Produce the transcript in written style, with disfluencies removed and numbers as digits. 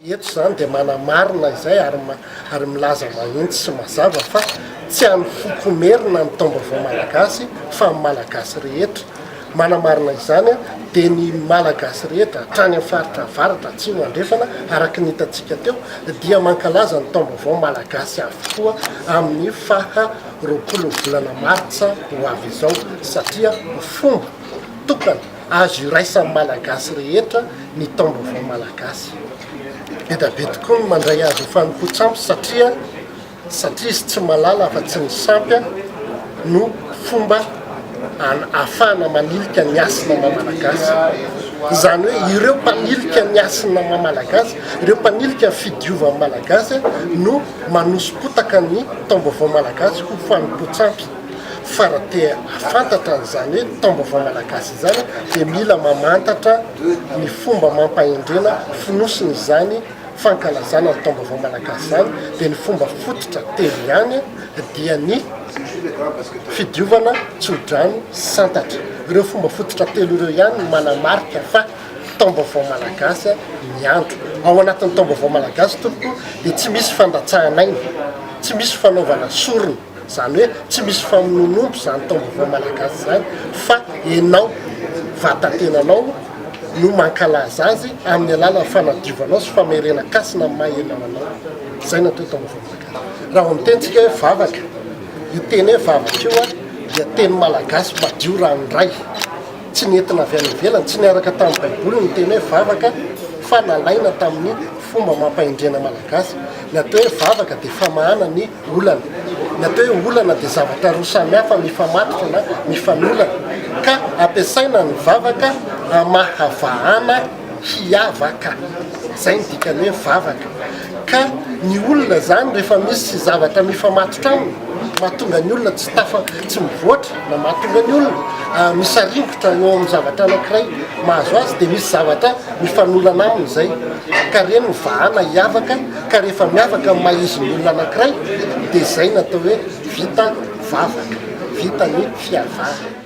Eto zany dia manamarina izay ary milaza mahitsy sy mazava fa tsy any fokomerina ny taom-baovao malagasy fa ny malagasy rehetra. Manamarina izany dia ny malagasy rehetra hatrany amin'ny faritra avaratra atsimo andrefana araka ny hitantsika teo dia mankalaza ny taom-baovao malagasy avokoa amin'ny faha-roapolo volana martsa ho avy izao satria fomba tokana azo iraisan'ny malagasy rehetra ny taom-baovao malagasy. Be tokoa no mandray azy ho fanompoan-tsampy satria izy tsy malala afa-tsy ny sampy no fomba ahafahana manilika ny asina maha-malagasy. Izany hoe ireo mpanilika ny asina maha-malagasy, ireo mpanilika ny fidiovan'ny malagasy no manosom-potaka ny taom-baovao malagasy ho fanompoan-tsampy. Fa raha te afantatra an'izany hoe taom-baovao malagasy izany dia mila mamantatra ny fomba mampahendrena fonosiny izany fankalazana ny taom-baovao malagasy izany dia ny fomba fototra telo ihany dia ny fidiovana tsodrano santatra. Ireo fomba fototra telo ireo ihany no manamarika fa taom-baovao malagasy ny andro. Ao anatin'ny taom-baovao malagasy tompoko dia tsy misy fandatsahanaina, tsy misy fanaovana sorona, izany hoe tsy misy famononompo izany taom-baovao malagasy izany fa enao vatantenanao no mankalaza azy amin'ny alalan'ny fanadiovanao sy famerenan-kasina amin'ny maha-enao anao. Izay natao taom-baovao malagasy. Raha omitentsika hoe vavaka, io teny hoe vavaka io dia teny malagasy madio ranoray, tsy nentina avy any ivelany, tsy niaraka tamin'ny baiboly ny teny hoe vavaka fa nalaina tamin'ny fomba mampahendrena malagasy. Ny atao hoe vavaka dia famahana ny olana, ny atao hoe olana dia zavatra roa samihafa mifamatotra na mifanolana ka ampiasaina ny vavaka amahavahana hiavaka. Izay ny dikany hoe vavaka. Ka ny olona zany rehefa misy zavatra mifamatotra aminy mahatonga ny olona tsy mivoatra na mahatonga ny olona misaringotra eo amin'ny zavatra anankiray mahazo azy dia misy zavatra mifanolana aminy izay ka reny ny vahana hiavaka ka rehefa miavaka amin'ny maha-izy ny olona anankiray dia izay natao hoe vita vavaka, vita ny fiavahana.